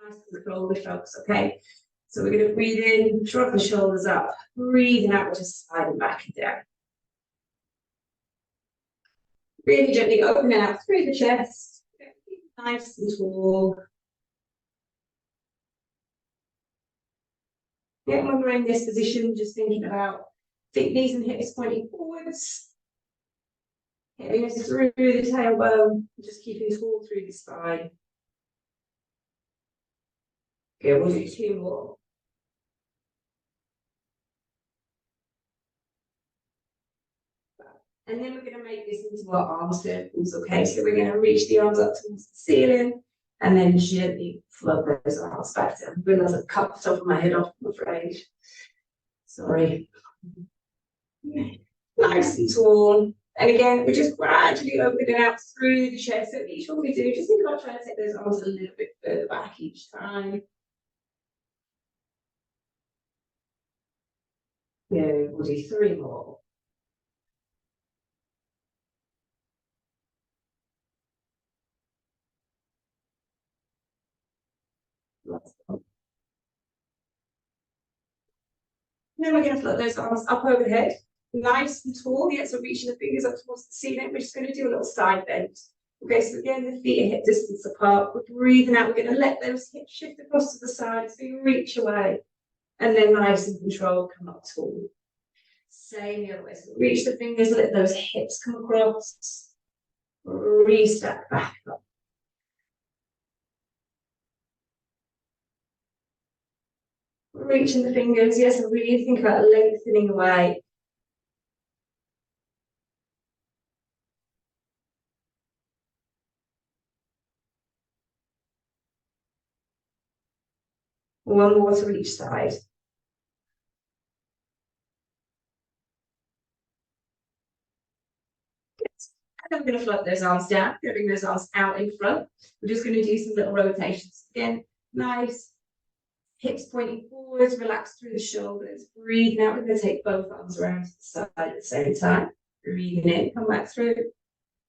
nice control the shrugs, okay? So we're going to breathe in, shrug the shoulders up, breathing out, just sliding back and down. Really gently opening out through the chest, nice and tall. Yeah, when we're in this position, just thinking about feet, knees and hips pointing forwards. Hitting us through the tailbone, just keeping tall through the spine. Good, we'll do 2 more. And then we're going to make this into our arm circles, okay? So we're going to reach the arms up towards the ceiling and then gently float those arms back down. I realise I've cut the top of my head off, I'm afraid. Sorry. Nice and tall. And again, we're just gradually opening out through the chest. So each one we do, just think about trying to take those arms a little bit further back each time. Good, we'll do 3 more. Then we're going to float those arms up overhead, nice and tall. Yeah, so reaching the fingers up towards the ceiling. We're just going to do a little side bend. Okay, so again, the feet are hip distance apart. We're breathing out. We're going to let those hips shift across to the side so you reach away. And then nice and controlled, come up tall. Same the other way. So reach the fingers, let those hips come across. Restack back up. Reaching the fingers, yes, and really think about lengthening away. One more to each side. And then we're going to float those arms down, bring those arms out in front. We're just going to do some little rotations. Again, nice. Hips pointing forwards, relax through the shoulders. Breathing out. We're going to take both arms around to the side at the same time. Breathing in, come back through.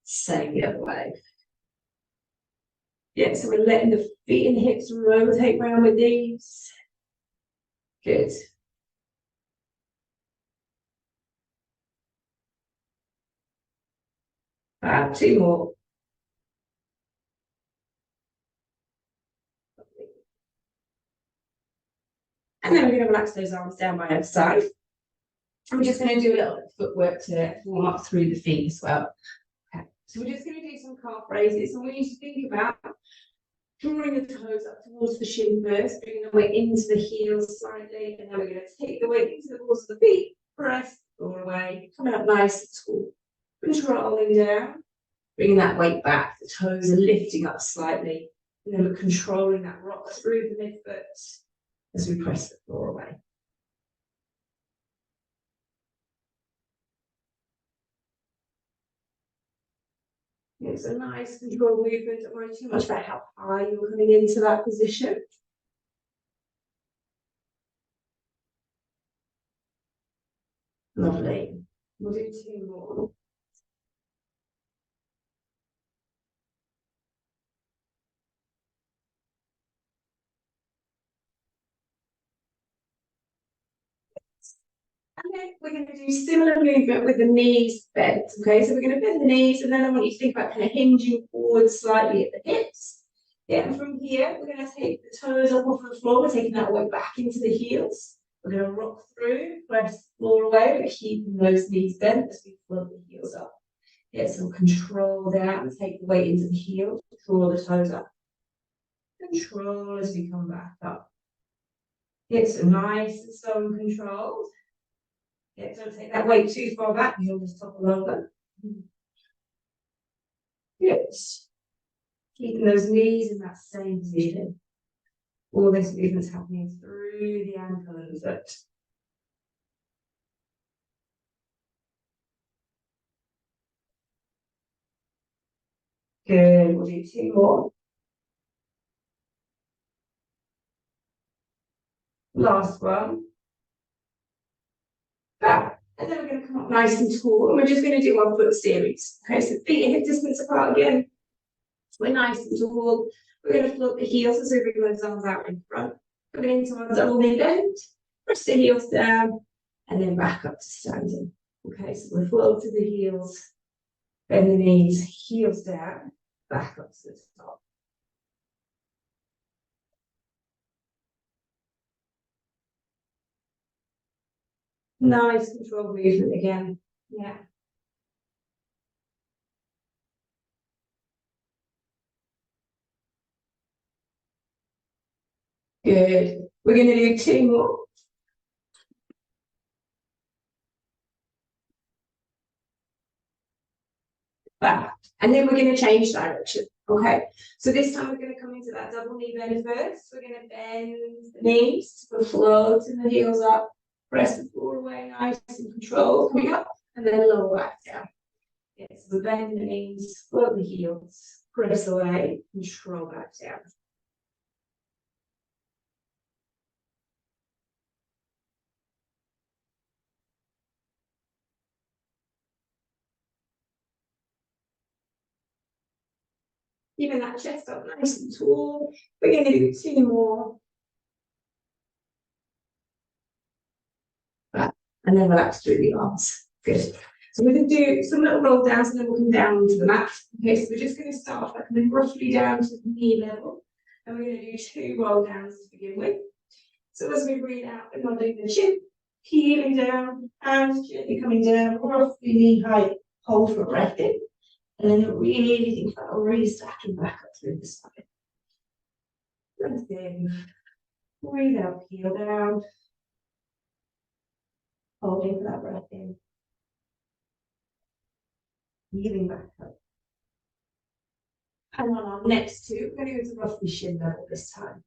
Same the other way. Yeah, so we're letting the feet and hips rotate around with these. Good. Fab, 2 more. And then we're going to relax those arms down by either side. I'm just going to do a little bit of footwork to warm up through the feet as well. Okay, so we're just going to do some calf raises. And we need to think about drawing the toes up towards the shin first, bringing the weight into the heels slightly, and then we're going to take the weight into the balls of the feet, press all away, coming up nice and tall, controlling down, bringing that weight back. The toes are lifting up slightly, and then we're controlling that rock through the midfoot as we press the floor away. It's a nice controlled movement. Don't worry too much about how high you're coming into that position. Lovely. We'll do 2 more. And then we're going to do similar movement with the knees bent. Okay, so we're going to bend the knees, and then I want you to think about kind of hinging forward slightly at the hips. Yeah, and from here, we're going to take the toes up off the floor. We're taking that weight back into the heels. We're going to rock through, press the floor away. We're keeping those knees bent as we float the heels up. Get some control down. Take the weight into the heels. Draw the toes up. Control as we come back up. Get some nice and slow and controlled. Yeah, don't take that weight too far back, you'll just topple over. Good. Keeping those knees in that same position. All this movement's happening through the ankle and the foot. Good, we'll do 2 more. Last one. Back. And then we're going to come up nice and tall, and we're just going to do 1 foot series. Okay, so feet are hip distance apart again. We're nice and tall. We're going to float the heels as we bring those arms out in front. Coming into our double knee bend. Press the heels down and then back up to standing. Okay, so we'll float to the heels, bend the knees, heels down, back up to the top. Nice controlled movement again. Yeah. Good. We're going to do 2 more. Back. And then we're going to change direction. Okay. So this time we're going to come into that double knee bend first. We're going to bend the knees, we'll float and the heels up, press the floor away, nice and controlled. Coming up and then lower back down. Yes, so bend the knees, float the heels, press away, control back down. Even that chest up nice and tall. We're going to do 2 more. And then relax through the arms. Good. So we're going to do some little roll downs and then we'll come down onto the mat. Okay, so we're just going to start by coming roughly down to the knee level. And we're going to do 2 roll downs to begin with. So as we breathe out, we're nodding the chin, heeling down, hands gently coming down, roughly knee height, hold for breath in. And then really think about restacking back up through the spine. Breath in, breathe out, heel down, holding for that breath in. Healing back up. And on our next 2, we're going to go to roughly shin level this time.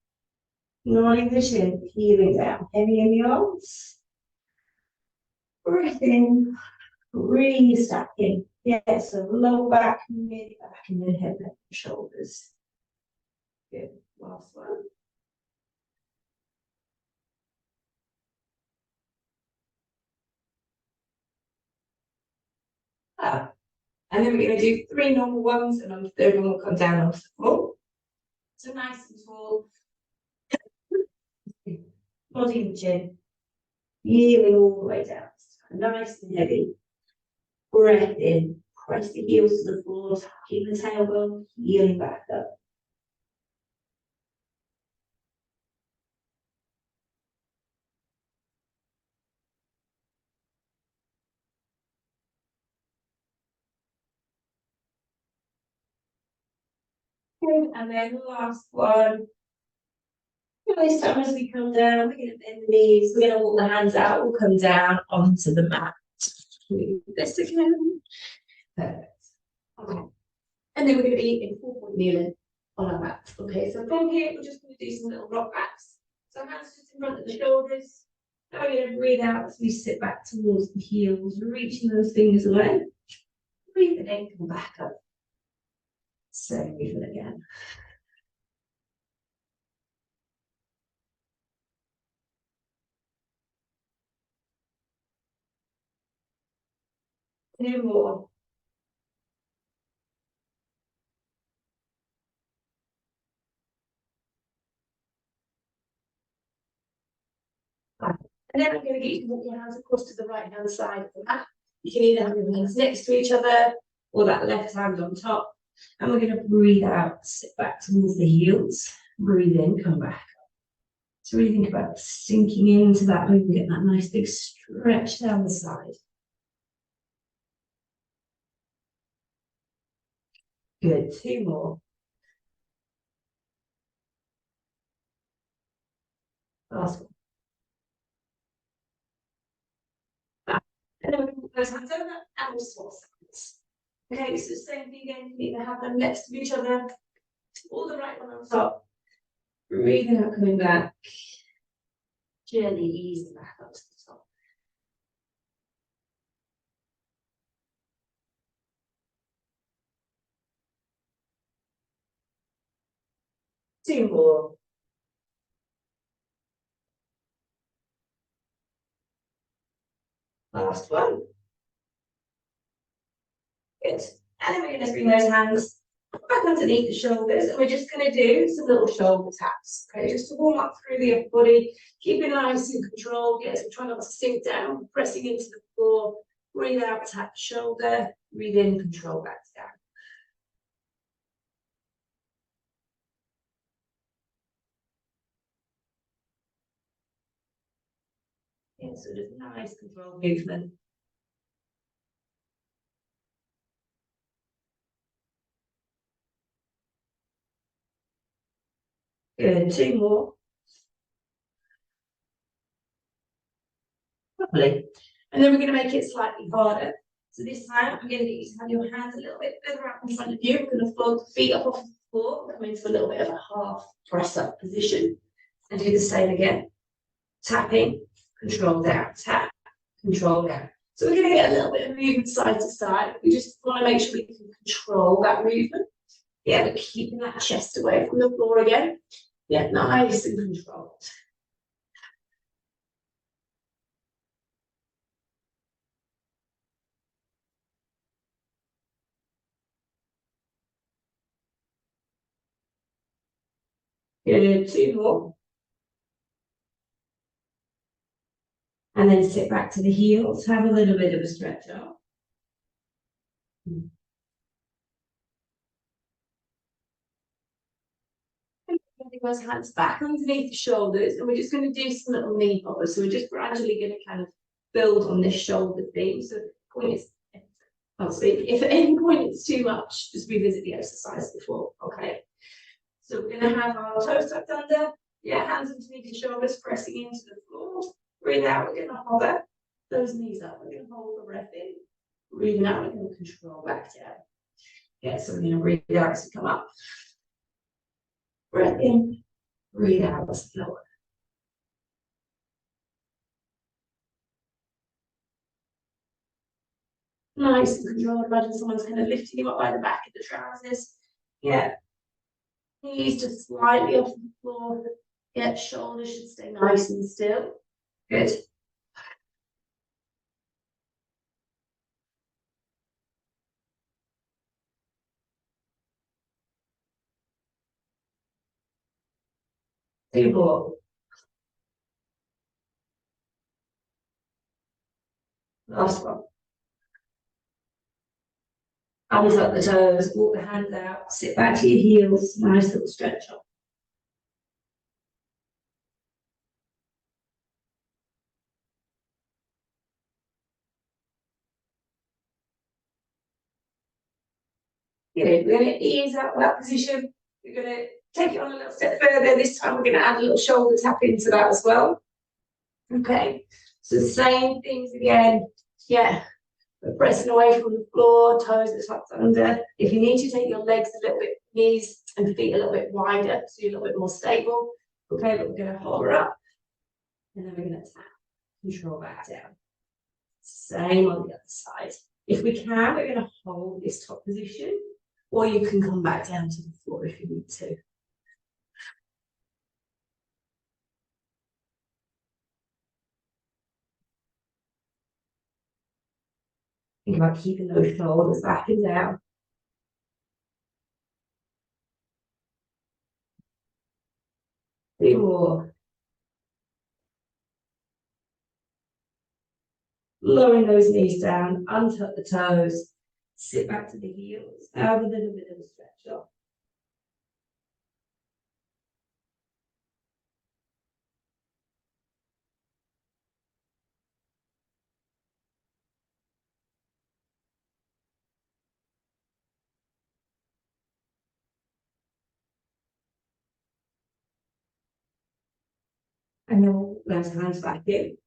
Nodding the chin, healing down, heavy in the arms. Breath in, restacking. Yeah, so low back, mid back, and then head, neck, and shoulders. Good. Last one. And then we're going to do 3 normal ones, and on the 3rd one, we'll come down onto the floor. So nice and tall. Nodding the chin, healing all the way down. Nice and heavy. Breath in, press the heels to the floor, tucking the tailbone, healing back up. Good. And then the last one. This time as we come down, we're going to bend the knees, we're going to walk the hands out, we'll come down onto the mat. Move this again. Perfect. Okay. And then we're going to be in 4-point kneeling on our mat. Okay, so from here, we're just going to do some little rock backs. So hands just in front of the shoulders. Now we're going to breathe out as we sit back towards the heels, reaching those fingers away. Breathe it in, come back up. Same movement again. Two more. And then I'm going to get you to walk your hands across to the right hand side of the mat. You can either have your hands next to each other or that left hand on top. And we're going to breathe out, sit back towards the heels. Breathe in, come back. So really think about sinking into that movement, get that nice big stretch down the side. Good, 2 more. Last one. Back. And then we can put those hands over and we'll swap sides. Okay, so same thing again, you either have them next to each other or the right one on top. Breathing out, coming back. Gently easing back up to the top. Two more. Last one. Good. And then we're going to bring those hands back underneath the shoulders, and we're just going to do some little shoulder taps, okay, just to warm up through the upper body, keeping nice and controlled. Yes, we're trying not to sink down, pressing into the floor. Breathe out, tap shoulder, breathe in, control back down. Yeah, so just nice controlled movement. Good, 2 more. Lovely. And then we're going to make it slightly harder. So this time, I'm going to get you to have your hands a little bit further out in front of you. We're going to fold the feet up off the floor, come into a little bit of a half press up position. And do the same again. Tapping, control down, tap, control down. So we're going to get a little bit of movement side to side. We just want to make sure we can control that movement. Yeah, but keeping that chest away from the floor again. Yeah, nice and controlled. Good, 2 more. And then sit back to the heels, have a little bit of a stretch out. Those hands back underneath the shoulders, and we're just going to do some little knee poppers. So we're just gradually going to kind of build on this shoulder theme. So if at any point it's too much, just revisit the exercise before. Okay. So we're going to have our toes tucked under, yeah, hands underneath the shoulders, pressing into the floor. Breathe out, we're going to hover those knees up. We're going to hold the breath in. Breathing out, we're going to control back down. Yeah, so we're going to breathe out as we come up. Breath in, breathe out as we lower. Nice and controlled. Imagine someone's kind of lifting you up by the back of the trousers. Yeah. Knees just slightly off the floor. Yeah, shoulders should stay nice and still. Good. Two more. Last one. Arms up the toes, walk the hands out, sit back to your heels, nice little stretch up. Good. We're going to ease out that position. We're going to take it on a little step further. This time we're going to add a little shoulder tap into that as well. Okay. So the same things again. Yeah. We're pressing away from the floor, toes are tucked under. If you need to, take your legs a little bit, knees and feet a little bit wider, so you're a little bit more stable. Okay, but we're going to hover up. And then we're going to tap, control back down. Same on the other side. If we can, we're going to hold this top position, or you can come back down to the floor if you need to. Think about keeping those shoulders back and down. Three more. Lowering those knees down, untuck the toes, sit back to the heels, have a little bit of a stretch off. And then we'll those hands back in.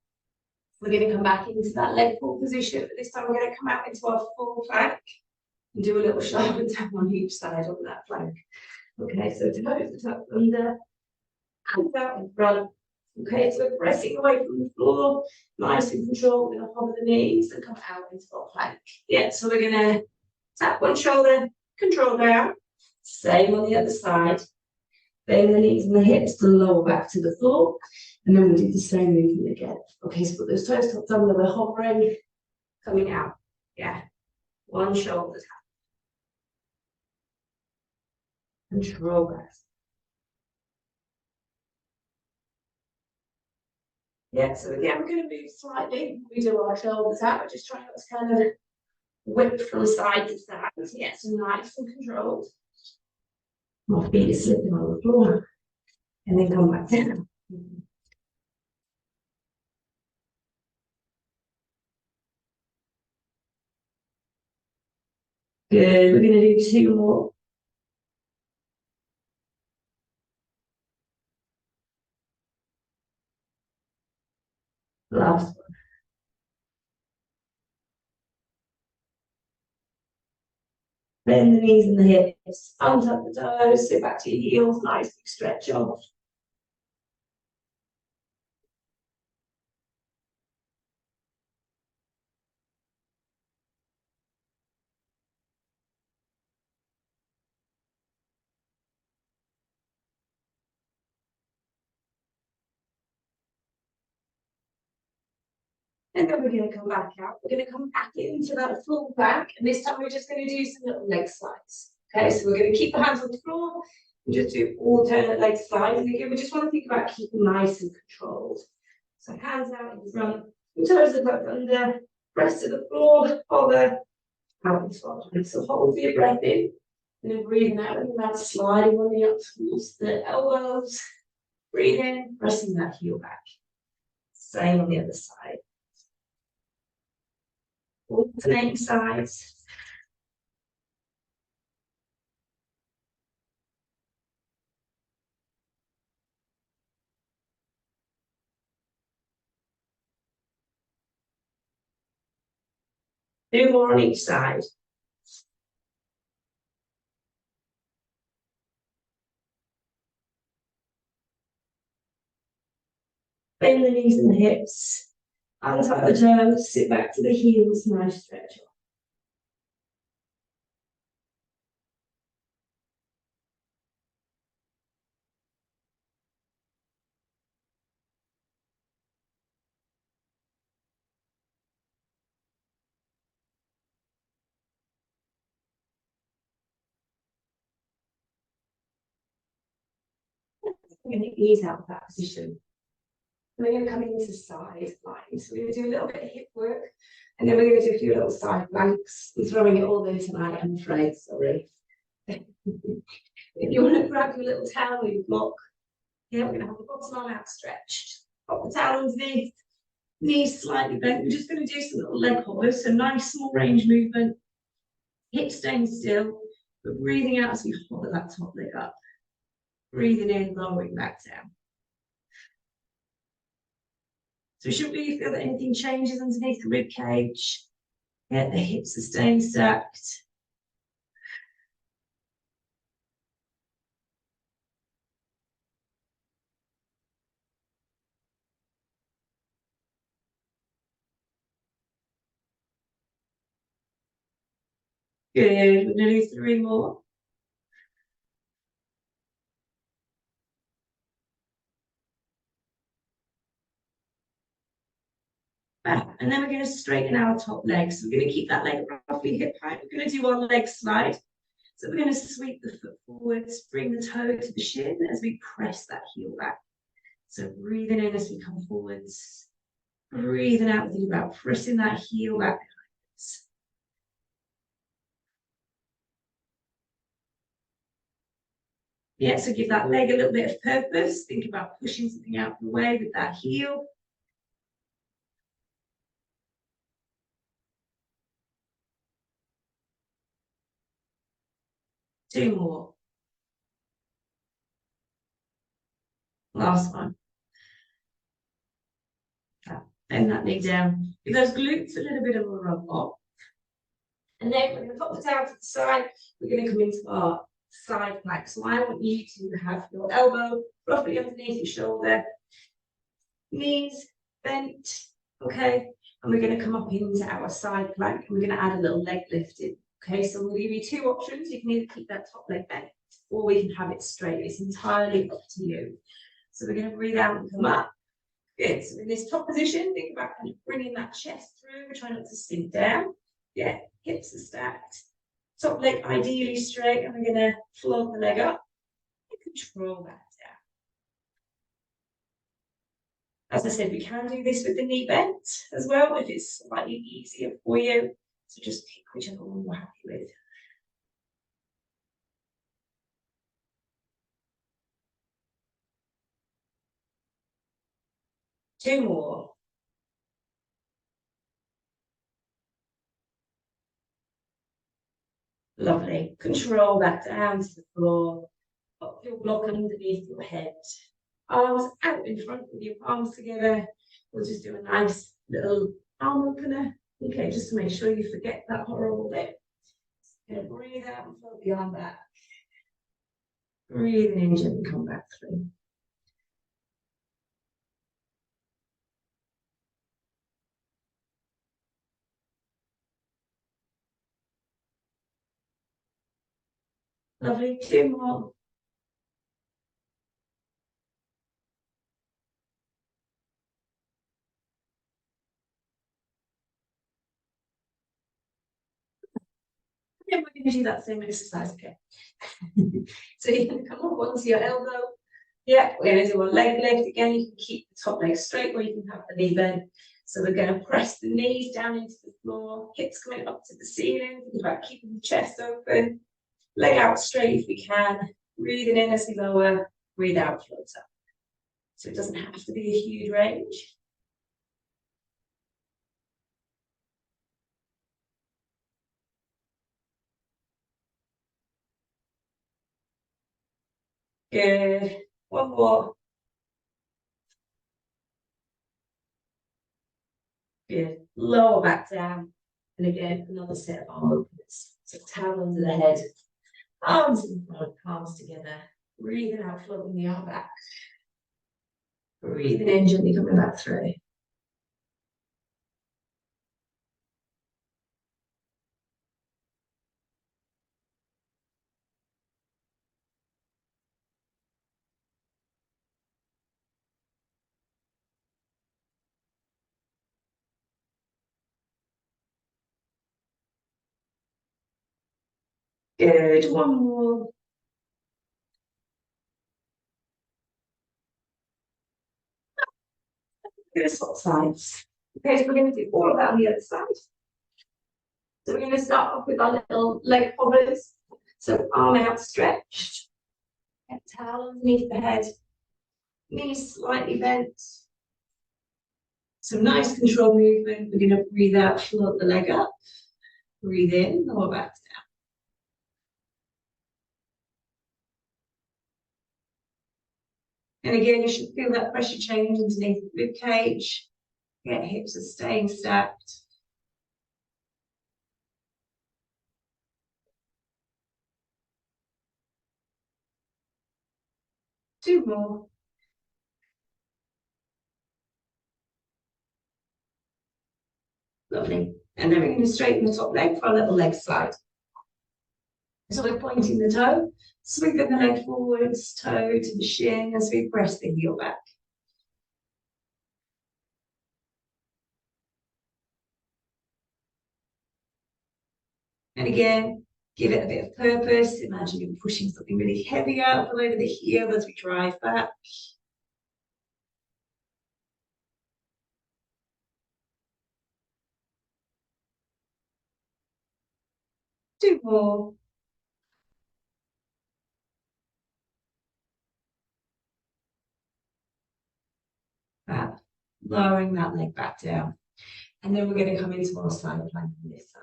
We're going to come back into that leg pull position, but this time we're going to come out into our full plank and do a little shoulder tap on each side of that plank. Okay, so toes are tucked under, hands out in front. Okay, so we're pressing away from the floor, nice and controlled. We're going to hover the knees and come out into our plank. Yeah, so we're going to tap one shoulder, control down. Same on the other side. Bend the knees and the hips to lower back to the floor. And then we'll do the same movement again. Okay, so put those toes tucked under, we're hovering, coming out. Yeah. One shoulder tap. Control breath. Yeah, so again, we're going to move slightly. We do our shoulders out. We're just trying not to kind of whip from side to side to get some nice and controlled. My feet are slipping on the floor. And then come back down. Good. We're going to do 2 more. Last one. Bend the knees and the hips. Untuck the toes. Sit back to your heels. Nice big stretch off. And then we're going to come back out. We're going to come back into that full back. And this time we're just going to do some little leg slides. Okay, so we're going to keep the hands on the floor and just do alternate leg slides. And again, we just want to think about keeping nice and controlled. So hands out in front, toes are tucked under, rest of the floor, hover, out and swallow. So hold your breath in, and then breathing out, and that's sliding on the up towards the elbows. Breathe in, pressing that heel back. Same on the other side. Alternating sides. Do more on each side. Bend the knees and the hips. Untuck the toes, sit back to the heels, nice stretch. We're going to ease out of that position. We're going to come into side lines. So we're going to do a little bit of hip work, and then we're going to do a few little side planks. I'm throwing it all in tonight, I'm afraid, sorry. If you want to grab your little towel you block, yeah, we're going to have the bottom arm outstretched. Pop the towel underneath, knees slightly bent. We're just going to do some little leg hoppers, so nice small range movement. Hips staying still, but breathing out as we hover that top leg up. Breathing in, lowering back down. So we shouldn't really feel that anything changes underneath the rib cage. Yeah, the hips are staying stacked. Good. We're going to do 3 more. Back. And then we're going to straighten our top leg. So we're going to keep that leg roughly hip height. We're going to do our leg slide. So we're going to sweep the foot forwards, bring the toe to the shin as we press that heel back. So breathing in as we come forwards. Breathing out, think about pressing that heel back behind us. Yeah, so give that leg a little bit of purpose. Think about pushing something out of the way with that heel. Two more. Last one. Bend that knee down. Give those glutes a little bit of a rub off. And then we're going to pop the towel to the side. We're going to come into our side plank. So I want you to have your elbow roughly underneath your shoulder. Knees bent. Okay. And we're going to come up into our side plank. And we're going to add a little leg lifting. Okay. So we'll give you 2 options. You can either keep that top leg bent, or we can have it straight. It's entirely up to you. So we're going to breathe out and come up. Good. So in this top position, think about kind of bringing that chest through. We're trying not to sink down. Yeah, hips are stacked. Top leg ideally straight, and we're going to float the leg up. control that down. As I said, we can do this with the knee bent as well if it's slightly easier for you. So just pick whichever one you're happy with. Two more. Lovely. Control that down to the floor. Put your block underneath your head. Arms out in front with your palms together. We'll just do a nice little arm opener. Okay, just to make sure you forget that horrible bit. Gonna breathe out and float the arm back. Breathing in, gently come back through. Lovely. Two more. And we're going to do that same exercise again. So you're going to come up onto your elbow. Yeah, we're going to do a leg lift again. You can keep the top leg straight or you can have the knee bent. So we're going to press the knees down into the floor, hips going up to the ceiling. Think about keeping the chest open. Leg out straight if we can. Breathing in as we lower, breathe out, float up. So it doesn't have to be a huge range. Good. One more. Good. Lower back down. And again, another set of arm openers. So towel under the head. Arms in front, palms together. Breathing out, floating the arm back. Breathing in, gently coming back through. Good. One more. We're going to swap sides. Okay, so we're going to do all of that on the other side. So we're going to start off with our little leg hoppers. So arm outstretched. Get towel underneath the head. Knees slightly bent. Some nice control movement. We're going to breathe out, float the leg up. Breathe in, lower back down. And again, you should feel that pressure change underneath the rib cage. Get hips are staying stacked. Two more. Lovely. And then we're going to straighten the top leg for a little leg slide. So we're pointing the toe, sweeping the leg forwards, toe to the shin as we press the heel back. And again, give it a bit of purpose. Imagine you're pushing something really heavy out from over the heel as we drive back. Two more. Fab. Lowering that leg back down. And then we're going to come into our side plank on this side.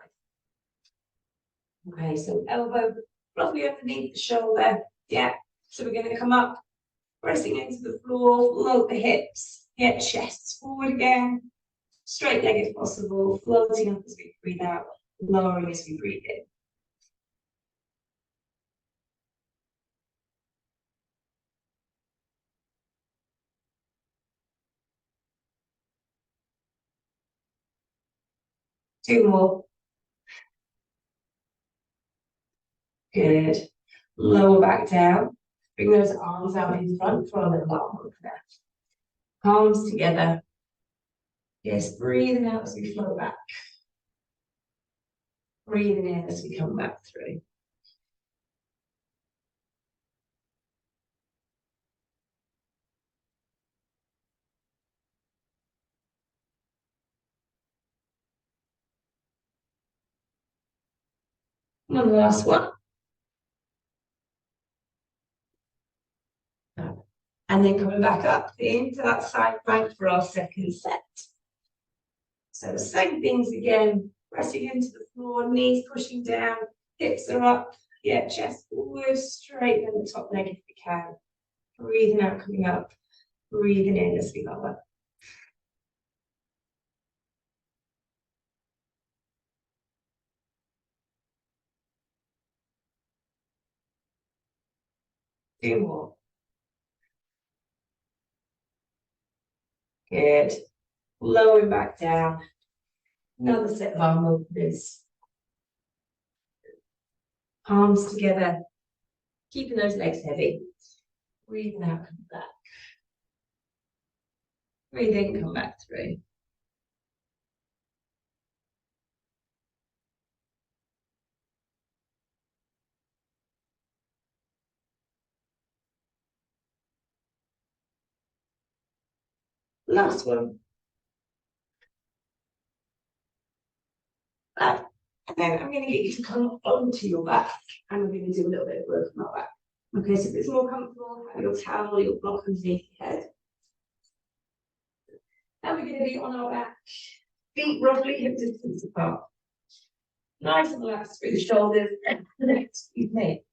Okay, so elbow roughly underneath the shoulder. Yeah. So we're going to come up, pressing into the floor, float the hips, get chest forward again. Straight leg if possible, floating up as we breathe out, lowering as we breathe in. Two more. Good. Lower back down. Bring those arms out in front for a little arm opener. Palms together. Yes, breathing out as we float back. Breathing in as we come back through. One last one. And then coming back up into that side plank for our second set. So the same things again, pressing into the floor, knees pushing down, hips are up, yeah, chest forward, straighten the top leg if we can. Breathing out, coming up, breathing in as we lower. Two more. Good. Lowering back down. Another set of arm movements. Palms together, keeping those legs heavy. Breathing out, come back. Breathe in, come back through. Last one. Back. And then I'm going to get you to come onto your back and we're going to do a little bit of work on our back. Okay, so if it's more comfortable, have your towel or your block underneath your head. Now we're going to be on our back, feet roughly hip distance apart. Nice and relaxed through the shoulders and the neck, excuse me.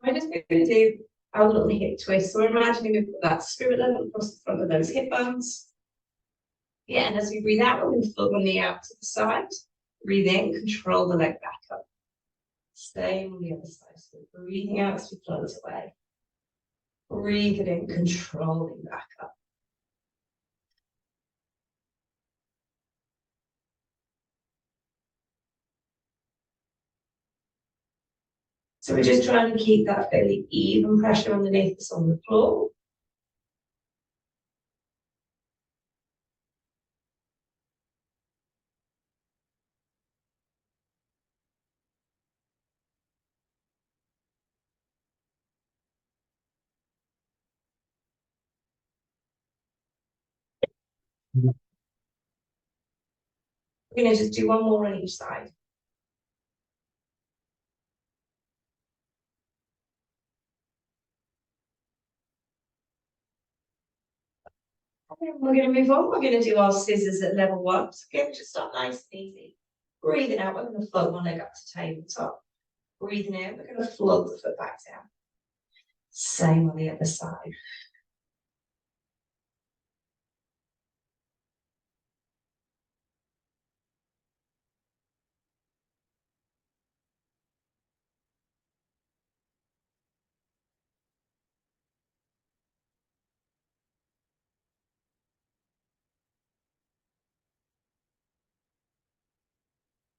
We're just going to do our little hip twist. So imagining we've got that spirit level across the front of those hip bones. Yeah, and as we breathe out, we're going to float one knee out to the side. Breathe in, control the leg back up. Stay on the other side. So breathing out as we float away. Breathing in, controlling back up. So we're just trying to keep that fairly even pressure underneath us on the floor. We're going to just do one more on each side. And we're going to move on. We're going to do our scissors at level one. So again, just start nice and easy. Breathing out, we're going to float one leg up to tabletop. Breathing in, we're going to float the foot back down. Same on the other side.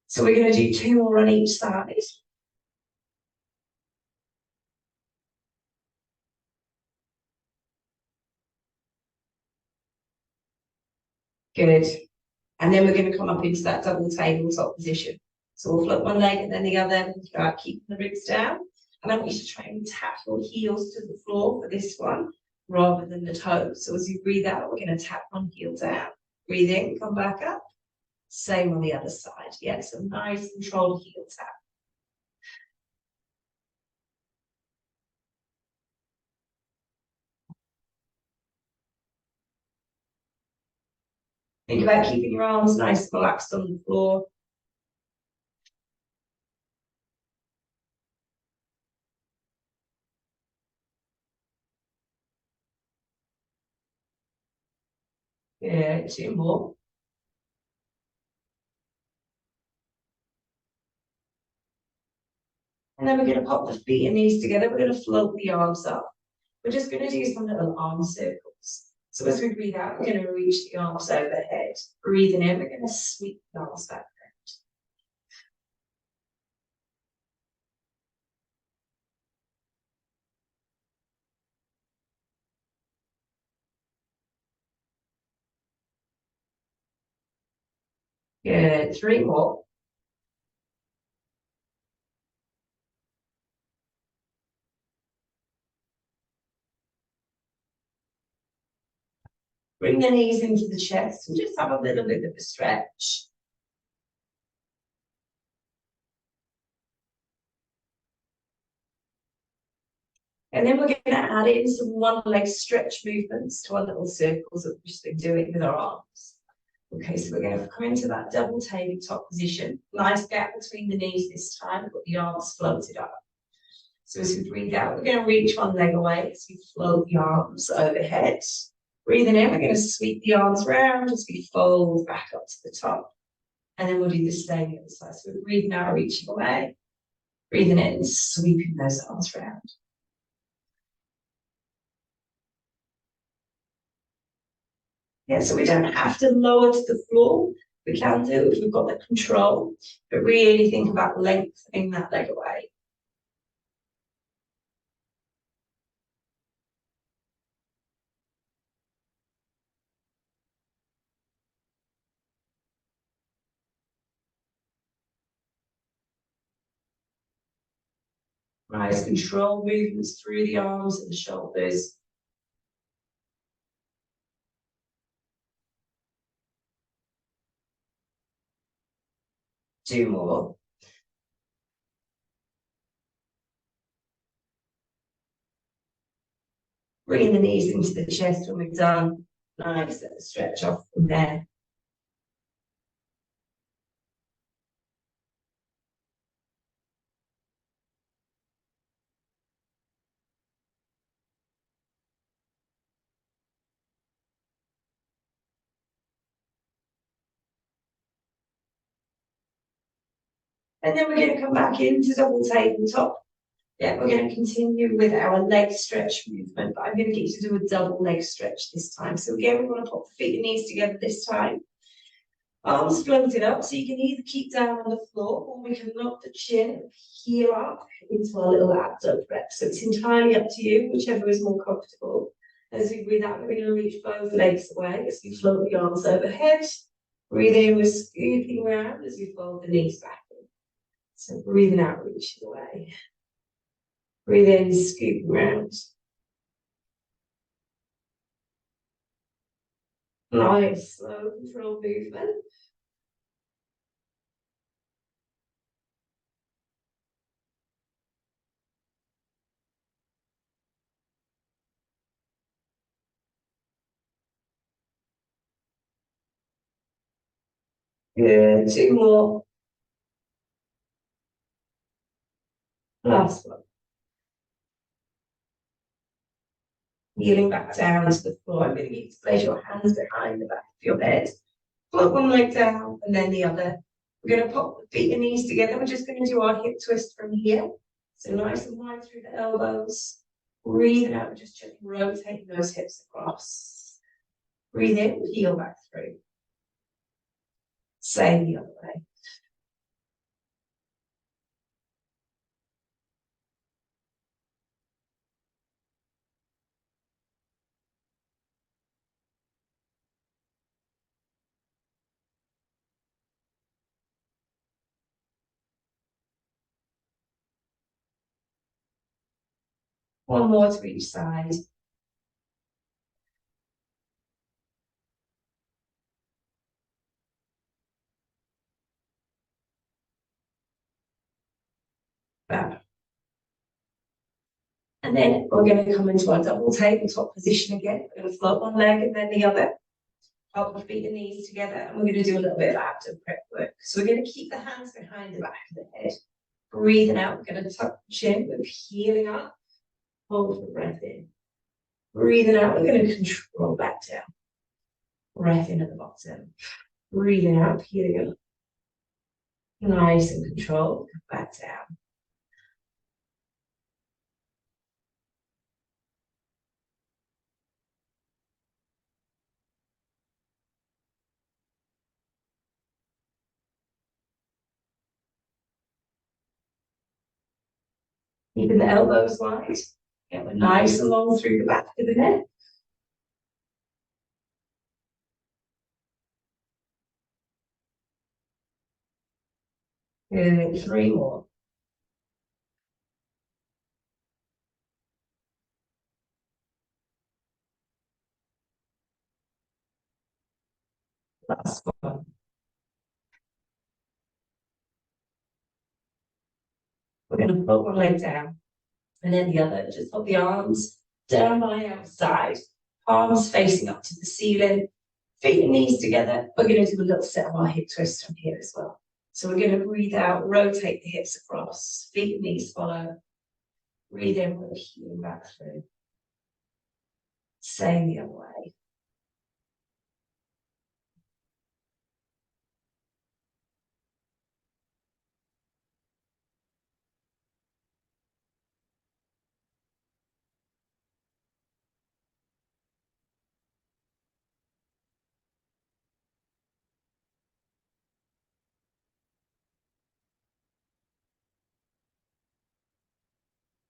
So we're going to do two more on each side. Good. And then we're going to come up into that double tabletop position. So we'll float one leg and then the other, keeping the ribs down. And I want you to try and tap your heels to the floor for this one, rather than the toes. So as you breathe out, we're going to tap one heel down. Breathe in, come back up. Same on the other side. Yeah, so nice controlled heel tap. Think about keeping your arms nice and relaxed on the floor. Yeah, two more. And then we're going to pop the feet and knees together. We're going to float the arms up. We're just going to do some little arm circles. So as we breathe out, we're going to reach the arms overhead. Breathing in, we're going to sweep the arms back. Good, three more. Bring the knees into the chest and just have a little bit of a stretch. And then we're going to add in some one leg stretch movements to our little circles that we've just been doing with our arms. Okay, so we're going to come into that double tabletop position. Nice gap between the knees this time, but the arms floated up. So as we breathe out, we're going to reach one leg away as we float the arms overhead. Breathing in, we're going to sweep the arms round as we fold back up to the top. And then we'll do the same the other side. So we're breathing out, reaching away. Breathing in, sweeping those arms round. Yeah, so we don't have to lower to the floor. We can do if we've got the control, but really think about lengthening that leg away. Nice control movements through the arms and the shoulders. Two more. Bring the knees into the chest when we're done. Nice, stretch off from there. And then we're going to come back into double tabletop. Yeah, we're going to continue with our leg stretch movement, but I'm going to get you to do a double leg stretch this time. So again, we're going to put the feet and knees together this time. Arms floated up, so you can either keep down on the floor or we can lock the chin, heel up into our little abdo prep. So it's entirely up to you, whichever is more comfortable. As we breathe out, we're going to reach both legs away as we float the arms overhead. Breathe in, we're scooping around as we fold the knees back. So breathing out, reaching away. Breathe in, scooping around. Nice, slow control movement. Good, two more. Last one. Kneeling back down to the floor. I'm going to get you to place your hands behind the back of your head. Float one leg down and then the other. We're going to pop the feet and knees together. We're just going to do our hip twist from here. So nice and wide through the elbows. Breathe out, just gently rotating those hips across. Breathe in, heel back through. Same the other way. One more to each side. Back. And then we're going to come into our double tabletop position again. We're going to float one leg and then the other. Pop the feet and knees together, and we're going to do a little bit of abdo prep work. So we're going to keep the hands behind the back of the head. Breathing out, we're going to tuck the chin, we're healing up. Hold the breath in. Breathing out, we're going to control back down. Breath in at the bottom. Breathing out, healing up. Nice and controlled. Back down. Keeping the elbows wide. Get them nice and long through the back of the neck. Good. Three more. Last one. We're going to put one leg down. And then the other, just put the arms down by our side, palms facing up to the ceiling, feet and knees together. We're going to do a little set of our hip twists from here as well. So we're going to breathe out, rotate the hips across, feet and knees follow. Breathe in, we're healing back through. Same the other way.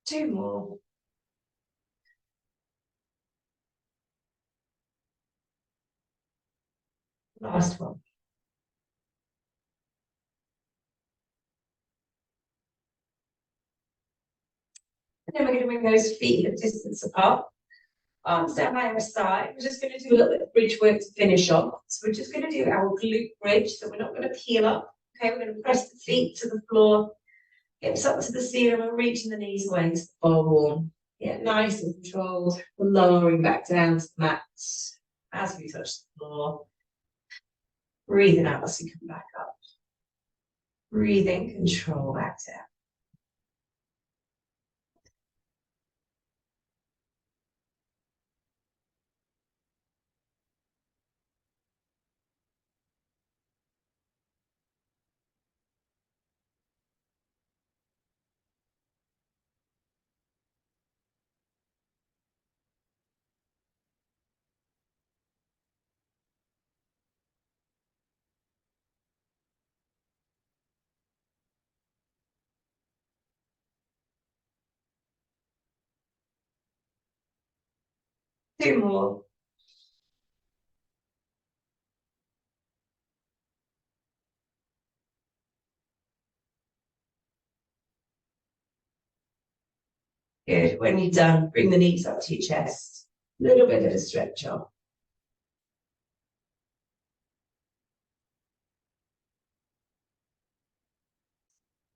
Two more. Last one. And then we're going to bring those feet a distance apart. Arms down by our side. We're just going to do a little bit of bridge work to finish off. So we're just going to do our glute bridge. So we're not going to peel up. Okay, we're going to press the feet to the floor. Hips up to the ceiling. We're reaching the knees away to the ball. Yeah, nice and controlled. We're lowering back down to the mat as we touch the floor. Breathing out as we come back up. Breathing, control back down. Two more. Good. When you're done, bring the knees up to your chest. A little bit of a stretch on.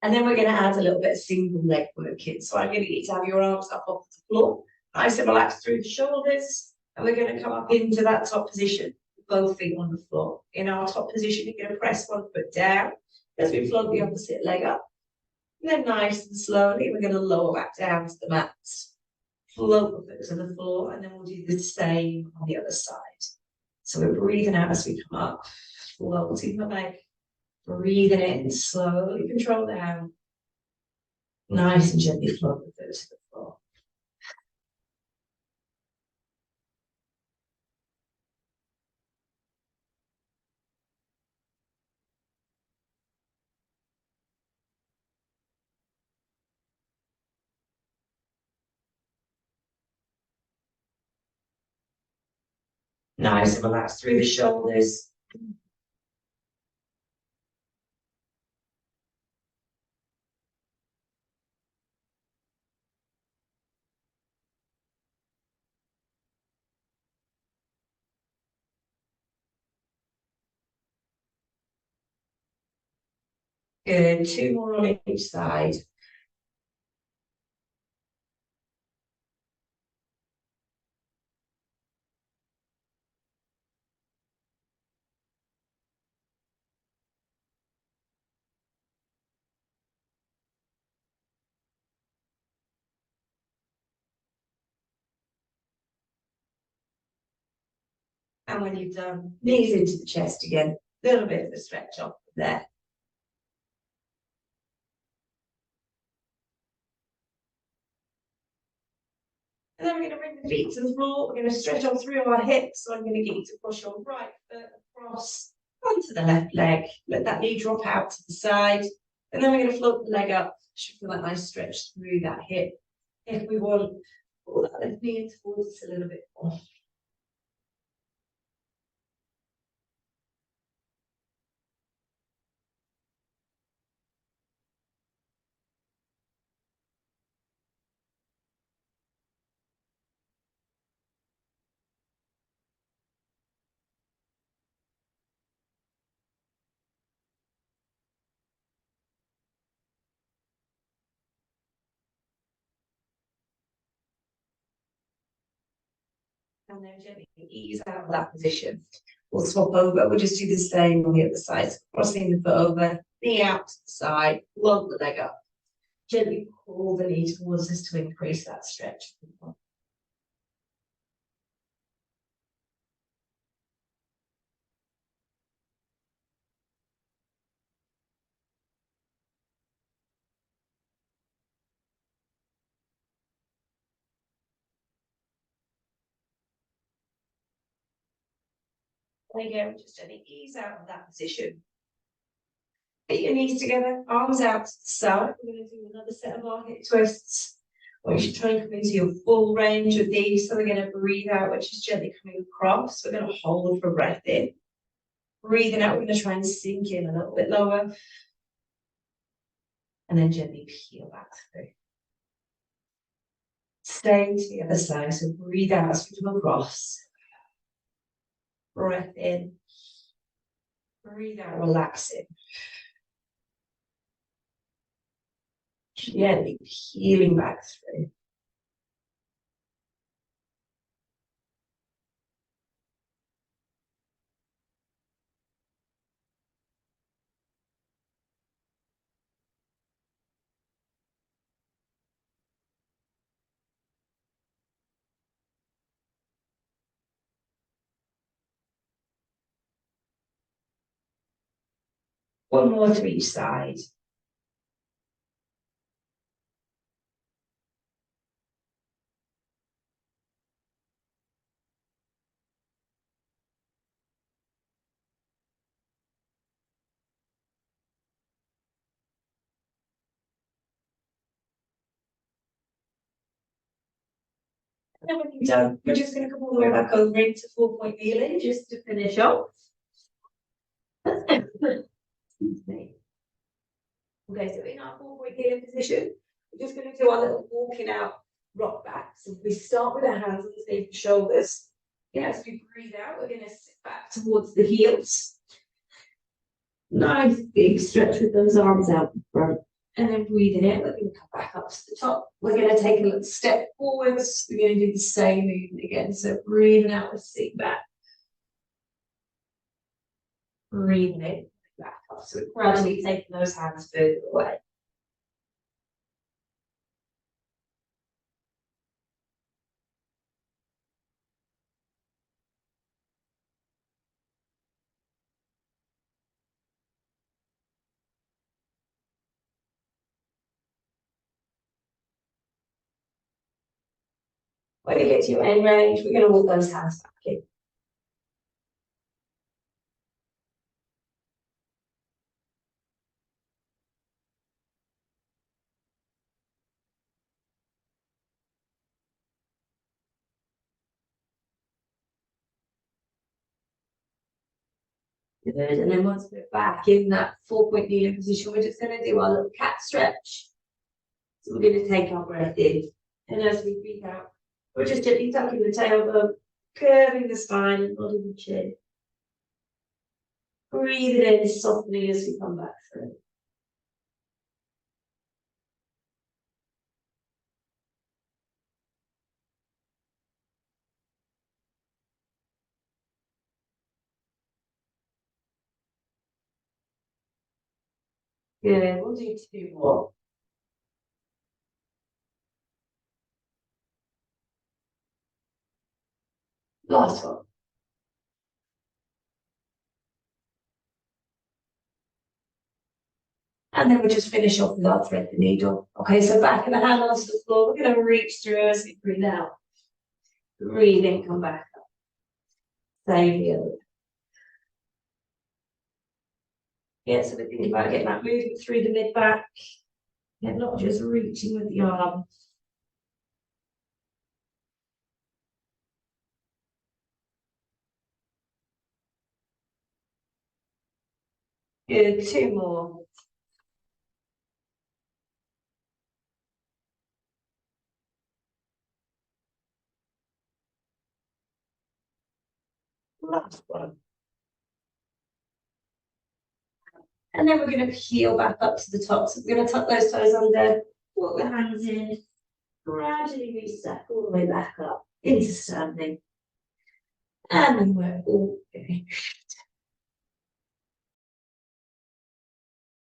And then we're going to add a little bit of single leg work in. So I'm going to get you to have your arms up off the floor. Nice and relaxed through the shoulders. And we're going to come up into that top position. Both feet on the floor. In our top position, you're going to press one foot down as we float the opposite leg up. And then nice and slowly, we're going to lower back down to the mat. Float the foot to the floor. And then we'll do the same on the other side. So we're breathing out as we come up. Floating the leg. Breathing in, slowly control down. Nice and gently float the foot to the floor. Nice and relaxed through the shoulders. Good. Two more on each side. And when you've done, knees into the chest again. A little bit of a stretch off there. And then we're going to bring the feet to the floor. We're going to stretch on through our hips. So I'm going to get you to push your right foot across onto the left leg. Let that knee drop out to the side. And then we're going to float the leg up. Should feel that nice stretch through that hip. If we want, pull that left knee in towards us a little bit more. and then gently ease out of that position. We'll swap over. We'll just do the same on the other side. So crossing the foot over, knee out to the side, lob the leg up. Gently pull the knee towards us to increase that stretch. There you go. Just gently ease out of that position. Get your knees together, arms out to the side. We're going to do another set of our hip twists. You should try and come into your full range of these. So we're going to breathe out, which is gently coming across. We're going to hold for breath in. Breathing out, we're going to try and sink in a little bit lower. And then gently peel back through. Stay to the other side. So breathe out as we come across. Breath in. Breathe out, relaxing. Gently peeling back through. One more to each side. And then when you're done, we're just going to come all the way back over into 4-point kneeling just to finish off. Excuse me. Okay, so in our 4-point kneeling position, we're just going to do our little walking out rock back. So we start with our hands underneath the shoulders. Yeah, as we breathe out, we're going to sit back towards the heels. Nice big stretch with those arms out in front. And then breathing in, we're going to come back up to the top. We're going to take a little step forwards. We're going to do the same movement again. So breathing out, we're sitting back. Breathing in, back up. So we're gradually taking those hands further away. When you get to your end range, we're going to walk those hands back in. Good. And then once we're back in that 4-point kneeling position, we're just going to do our little cat stretch. So we're going to take our breath in. And as we breathe out, we're just gently tucking the tailbone, curving the spine and nodding the chin. Breathing in, softening as we come back through. Good, we'll do 2 more. Last one. And then we'll just finish off with our thread the needle. Okay, so back of the hand onto the floor. We're going to reach through as we breathe out. Breathe in, come back up. Same here. Yeah, so we're thinking about getting that movement through the mid-back. Yeah, not just reaching with the arm. Good, 2 more. Last one. And then we're going to peel back up to the top. So we're going to tuck those toes under, walk the hands in, gradually reset all the way back up into standing. and then we're all finished.